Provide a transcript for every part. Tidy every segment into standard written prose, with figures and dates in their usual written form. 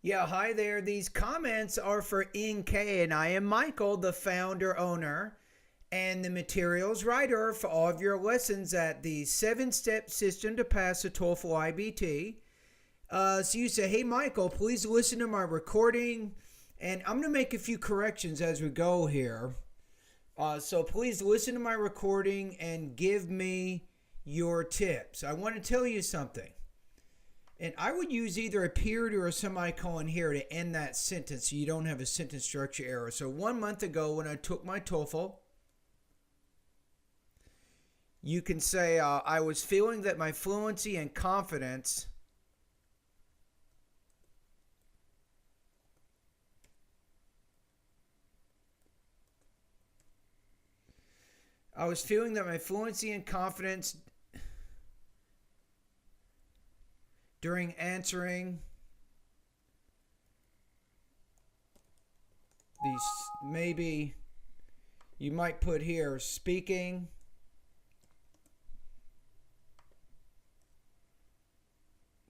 Yeah, hi there. These comments are for NK, and I am Michael, the founder, owner, and the materials writer for all of your lessons at the 7-step system to pass the Toefl IBT. So you say, hey, Michael, please listen to my recording, and I'm going to make a few corrections as we go here. So please listen to my recording and give me your tips. I want to tell you something. And I would use either a period or a semicolon here to end that sentence so you don't have a sentence structure error. So 1 month ago when I took my TOEFL, you can say I was feeling that my fluency and confidence I was feeling that my fluency and confidence during answering these, maybe you might put here speaking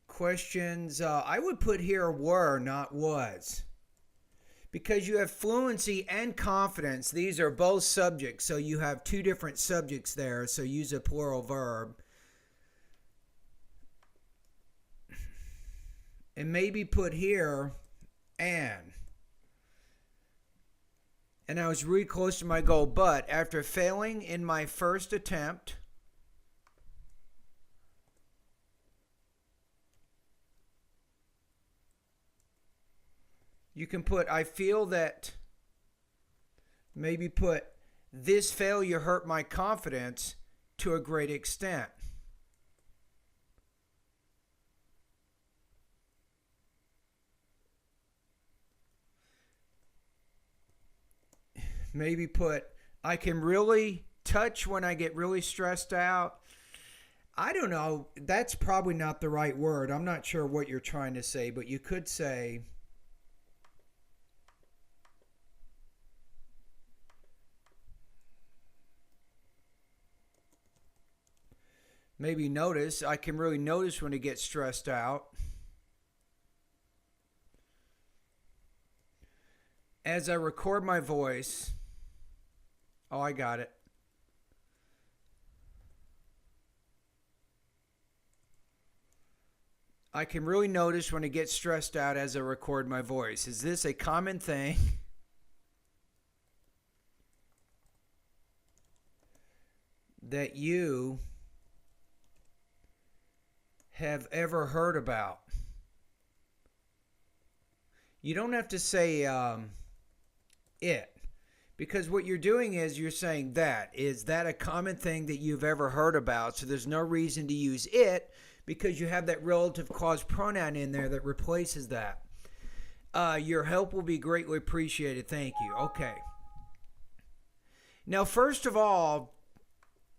questions. I would put here were, not was, because you have fluency and confidence. These are both subjects, so you have two different subjects there, so use a plural verb. And maybe put here and I was really close to my goal, but after failing in my first attempt, you can put I feel that, maybe put this failure hurt my confidence to a great extent. Maybe put I can really touch when I get really stressed out. I don't know. That's probably not the right word. I'm not sure what you're trying to say, but you could say maybe notice. I can really notice when I get stressed out. As I record my voice. Oh, I got it. I can really notice when I get stressed out as I record my voice. Is this a common thing that you have ever heard about? You don't have to say it. Because what you're doing is you're saying that. Is that a common thing that you've ever heard about? So there's no reason to use it because you have that relative clause pronoun in there that replaces that. Your help will be greatly appreciated. Thank you. Okay. Now, first of all,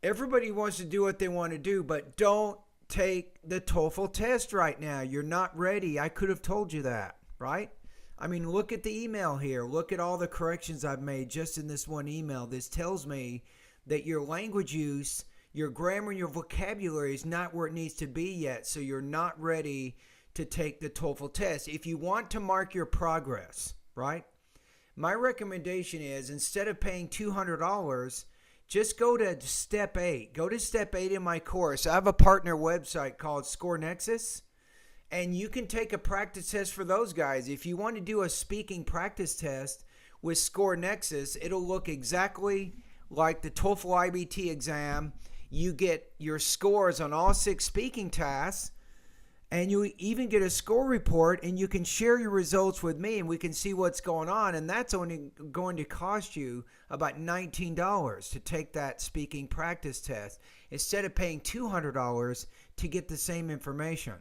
everybody wants to do what they want to do, but don't take the TOEFL test right now. You're not ready. I could have told you that, right? I mean, look at the email here. Look at all the corrections I've made just in this one email. This tells me that your language use, your grammar, and your vocabulary is not where it needs to be yet. So you're not ready to take the TOEFL test. If you want to mark your progress, right? My recommendation is instead of paying $200, just go to step 8. Go to step 8 in my course. I have a partner website called ScoreNexus. And you can take a practice test for those guys. If you want to do a speaking practice test with ScoreNexus, it'll look exactly like the TOEFL IBT exam. You get your scores on all 6 speaking tasks, and you even get a score report, and you can share your results with me, and we can see what's going on. And that's only going to cost you about $19 to take that speaking practice test instead of paying $200 to get the same information.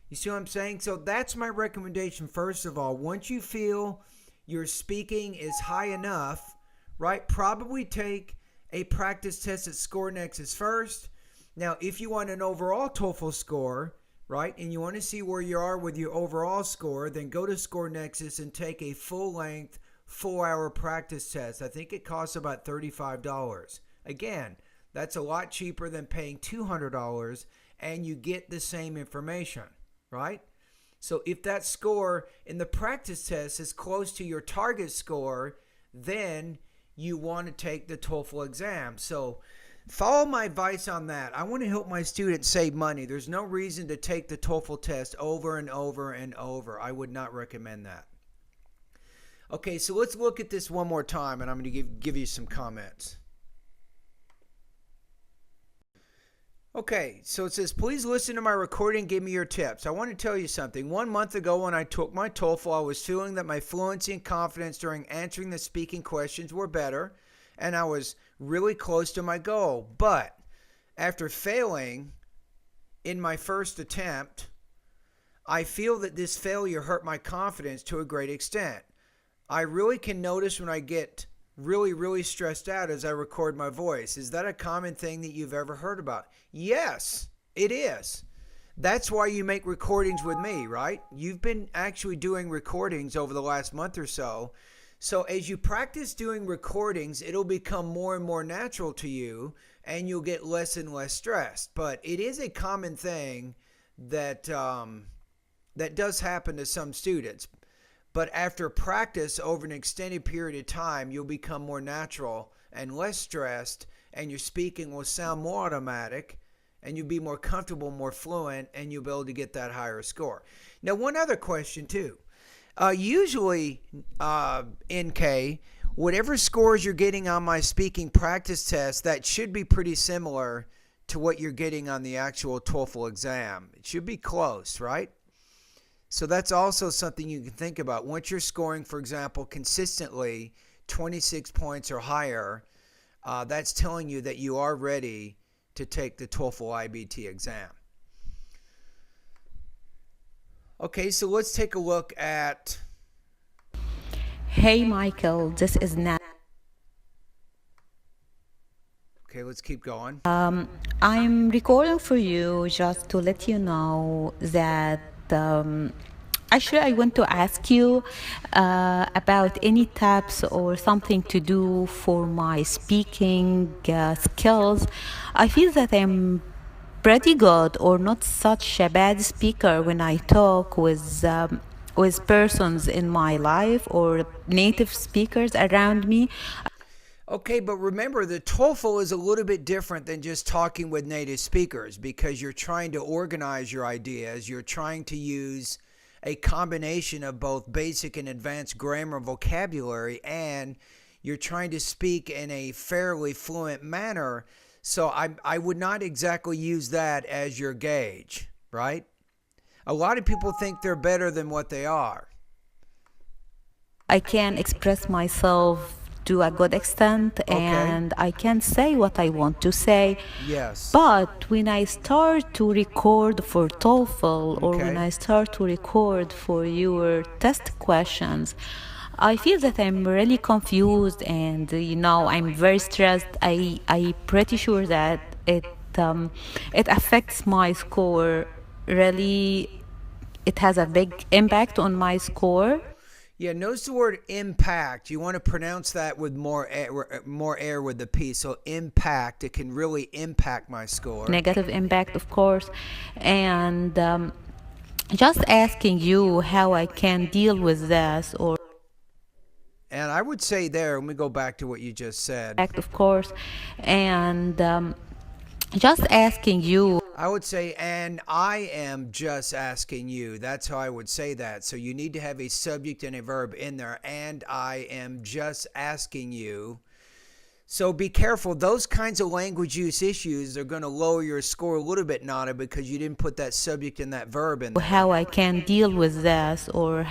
You see what I'm saying? So that's my recommendation. First of all, once you feel your speaking is high enough, right, probably take a practice test at ScoreNexus first. Now, if you want an overall TOEFL score, right, and you want to see where you are with your overall score, then go to ScoreNexus and take a full-length, full-hour practice test. I think it costs about $35. Again, that's a lot cheaper than paying $200, and you get the same information. Right? So if that score in the practice test is close to your target score, then you want to take the TOEFL exam. So follow my advice on that. I want to help my students save money. There's no reason to take the TOEFL test over and over and over. I would not recommend that. Okay, so let's look at this one more time, and I'm going to give you some comments. Okay, so it says, please listen to my recording and give me your tips. I want to tell you something. 1 month ago when I took my TOEFL, I was feeling that my fluency and confidence during answering the speaking questions were better, and I was really close to my goal. But after failing in my first attempt, I feel that this failure hurt my confidence to a great extent. I really can notice when I get really stressed out as I record my voice. Is that a common thing that you've ever heard about? Yes, it is. That's why you make recordings with me, right? You've been actually doing recordings over the last month or so. So as you practice doing recordings, it'll become more and more natural to you, and you'll get less and less stressed. But it is a common thing that that does happen to some students. But after practice over an extended period of time, you'll become more natural and less stressed, and your speaking will sound more automatic, and you'll be more comfortable, more fluent, and you'll be able to get that higher score. Now, one other question too. Usually, NK, whatever scores you're getting on my speaking practice test, that should be pretty similar to what you're getting on the actual TOEFL exam. It should be close, right? So that's also something you can think about. Once you're scoring, for example, consistently 26 points or higher, that's telling you that you are ready to take the TOEFL IBT exam. Okay, so let's take a look at... Hey Michael, this is Nat. Okay, let's keep going. I'm recording for you just to let you know that actually I want to ask you about any tips or something to do for my speaking skills. I feel that I'm pretty good or not such a bad speaker when I talk with persons in my life or native speakers around me. Okay, but remember, the TOEFL is a little bit different than just talking with native speakers, because you're trying to organize your ideas. You're trying to use a combination of both basic and advanced grammar vocabulary, and you're trying to speak in a fairly fluent manner. So I would not exactly use that as your gauge, right? A lot of people think they're better than what they are. I can express myself to a good extent, and I can say what I want to say. Yes. But when I start to record for TOEFL or when I start to record for your test questions, I feel that I'm really confused, and I'm very stressed. I pretty sure that it affects my score. Really, it has a big impact on my score. Yeah, notice the word impact. You want to pronounce that with more air with the P. So impact, it can really impact my score. Negative impact, of course. And just asking you how I can deal with this, or... And I would say there, let me go back to what you just said. Of course. And just asking you. I would say, and I am just asking you. That's how I would say that. So you need to have a subject and a verb in there. And I am just asking you. So be careful. Those kinds of language use issues are going to lower your score a little bit, Nada, because you didn't put that subject and that verb in there. How I can deal with this, or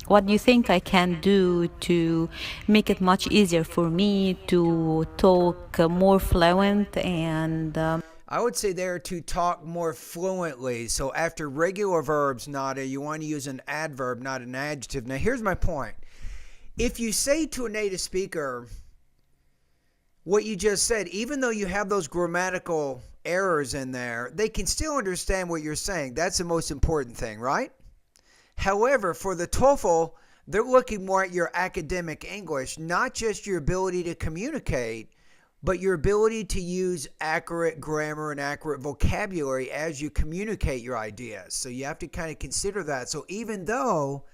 what do you think I can do to make it much easier for me to talk more fluent and... I would say there to talk more fluently. So after regular verbs, Nada, you want to use an adverb, not an adjective. Now, here's my point. If you say to a native speaker what you just said, even though you have those grammatical errors in there, they can still understand what you're saying. That's the most important thing, right? However, for the TOEFL, they're looking more at your academic English, not just your ability to communicate but your ability to use accurate grammar and accurate vocabulary as you communicate your ideas. So you have to kind of consider that. So even though,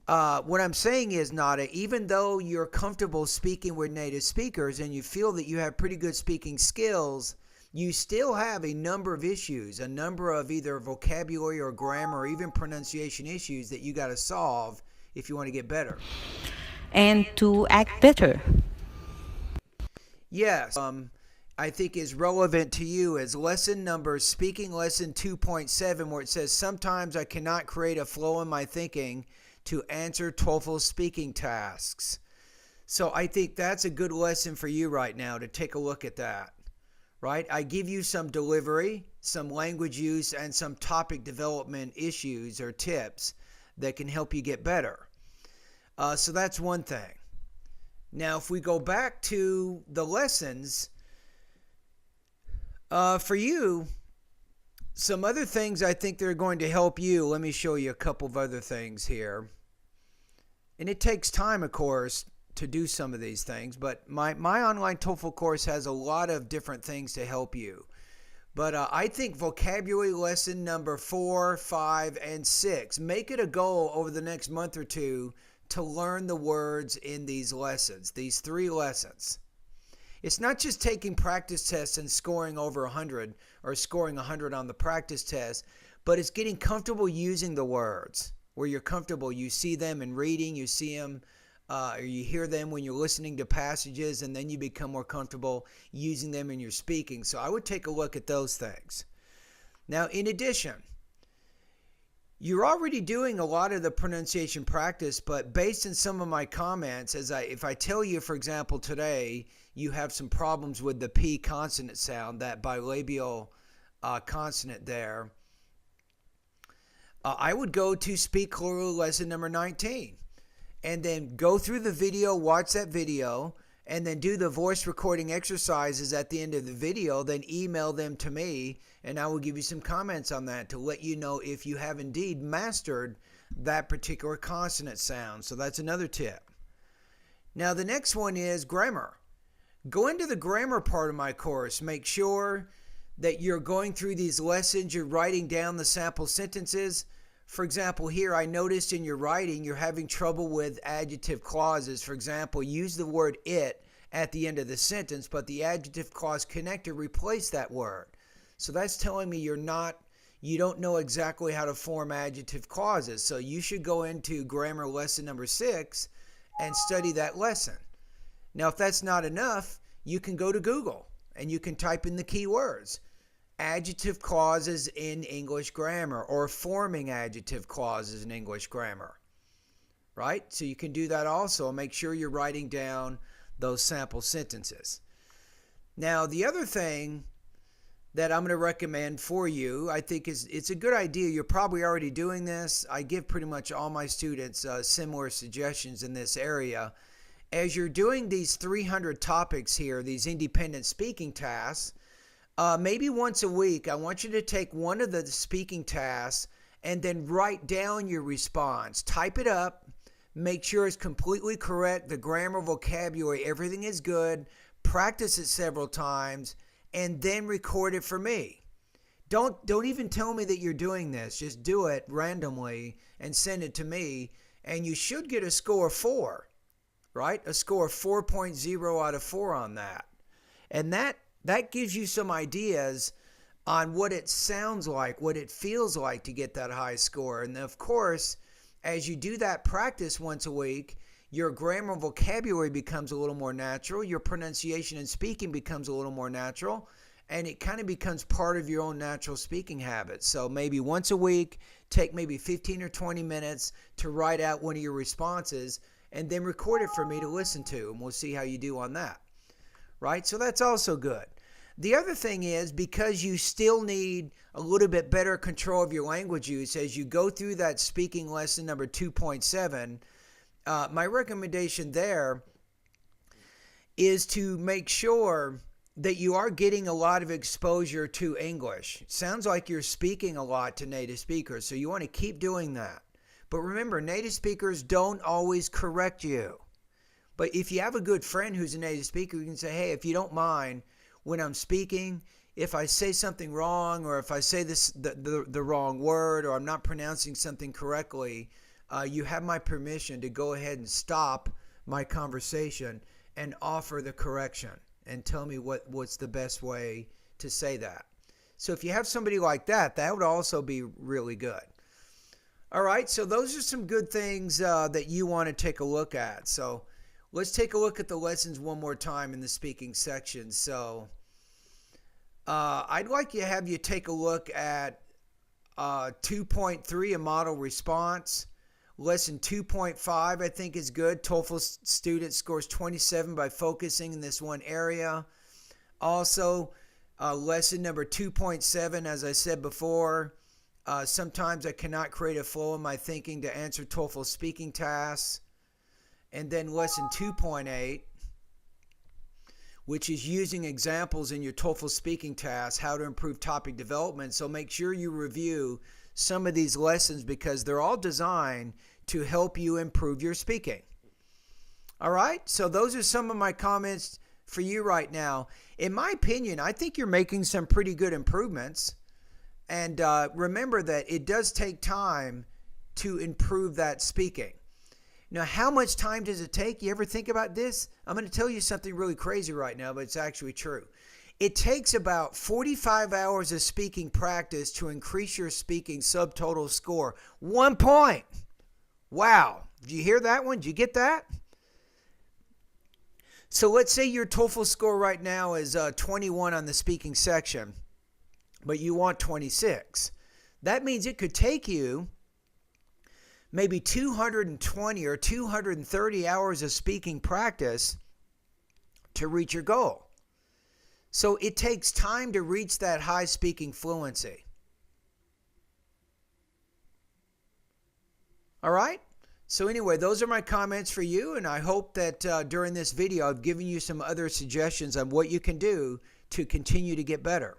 what I'm saying is, Nada, even though you're comfortable speaking with native speakers and you feel that you have pretty good speaking skills, you still have a number of issues, a number of either vocabulary or grammar or even pronunciation issues that you got to solve if you want to get better. And to act better. Yes, I think is relevant to you is lesson number, speaking lesson 2.7, where it says, sometimes I cannot create a flow in my thinking to answer TOEFL speaking tasks. So I think that's a good lesson for you right now to take a look at that, right? I give you some delivery, some language use, and some topic development issues or tips that can help you get better. So that's one thing. Now, if we go back to the lessons, for you, some other things I think they're going to help you. Let me show you a couple of other things here. And it takes time, of course, to do some of these things, but my online TOEFL course has a lot of different things to help you. But I think vocabulary lesson number 4, 5, and 6, make it a goal over the next month or two to learn the words in these lessons, these 3 lessons. It's not just taking practice tests and scoring over 100 or scoring 100 on the practice test, but it's getting comfortable using the words where you're comfortable. You see them in reading, you see them, or you hear them when you're listening to passages, and then you become more comfortable using them in your speaking. So I would take a look at those things. Now, in addition, you're already doing a lot of the pronunciation practice, but based on some of my comments, if I tell you, for example, today you have some problems with the P consonant sound, that bilabial consonant there, I would go to Speak Clearly lesson number 19 and then go through the video, watch that video, and then do the voice recording exercises at the end of the video, then email them to me, and I will give you some comments on that to let you know if you have indeed mastered that particular consonant sound. So that's another tip. Now the next one is grammar. Go into the grammar part of my course. Make sure that you're going through these lessons, you're writing down the sample sentences. For example, here I noticed in your writing you're having trouble with adjective clauses. For example, use the word it at the end of the sentence, but the adjective clause connector replaced that word. So that's telling me you don't know exactly how to form adjective clauses. So you should go into grammar lesson number 6 and study that lesson. Now, if that's not enough, you can go to Google and you can type in the keywords. Adjective clauses in English grammar, or forming adjective clauses in English grammar, right? So you can do that also. Make sure you're writing down those sample sentences. Now, the other thing that I'm going to recommend for you, I think it's a good idea. You're probably already doing this. I give pretty much all my students similar suggestions in this area. As you're doing these 300 topics here, these independent speaking tasks, maybe once a week, I want you to take one of the speaking tasks and then write down your response. Type it up. Make sure it's completely correct. The grammar, vocabulary, everything is good. Practice it several times and then record it for me. Don't even tell me that you're doing this. Just do it randomly and send it to me. And you should get a score 4, right? A score of 4.0 out of 4 on that. And that gives you some ideas on what it sounds like, what it feels like to get that high score. And of course, as you do that practice once a week, your grammar and vocabulary becomes a little more natural. Your pronunciation and speaking becomes a little more natural. And it kind of becomes part of your own natural speaking habits. So maybe once a week, take maybe 15 or 20 minutes to write out one of your responses and then record it for me to listen to. And we'll see how you do on that. Right? So that's also good. The other thing is, because you still need a little bit better control of your language use as you go through that speaking lesson number 2.7, my recommendation there is to make sure that you are getting a lot of exposure to English. It sounds like you're speaking a lot to native speakers, so you want to keep doing that. But remember, native speakers don't always correct you. But if you have a good friend who's a native speaker, you can say, hey, if you don't mind, when I'm speaking, if I say something wrong, or if I say the wrong word, or I'm not pronouncing something correctly, you have my permission to go ahead and stop my conversation and offer the correction and tell me what's the best way to say that. So if you have somebody like that, that would also be really good. All right, so those are some good things that you want to take a look at. So let's take a look at the lessons one more time in the speaking section. So I'd like to have you take a look at 2.3, a model response. Lesson 2.5, I think, is good. TOEFL student scores 27 by focusing in this one area. Also, lesson number 2.7, as I said before, sometimes I cannot create a flow in my thinking to answer TOEFL speaking tasks. And then lesson 2.8, which is using examples in your TOEFL speaking tasks, how to improve topic development. So make sure you review some of these lessons because they're all designed to help you improve your speaking. All right, so those are some of my comments for you right now. In my opinion, I think you're making some pretty good improvements. And remember that it does take time to improve that speaking. Now, how much time does it take? You ever think about this? I'm going to tell you something really crazy right now, but it's actually true. It takes about 45 hours of speaking practice to increase your speaking subtotal score. 1 point. Wow. Did you hear that one? Did you get that? So let's say your TOEFL score right now is 21 on the speaking section, but you want 26. That means it could take you maybe 220 or 230 hours of speaking practice to reach your goal. So it takes time to reach that high speaking fluency. All right? So anyway, those are my comments for you, and I hope that during this video I've given you some other suggestions on what you can do to continue to get better.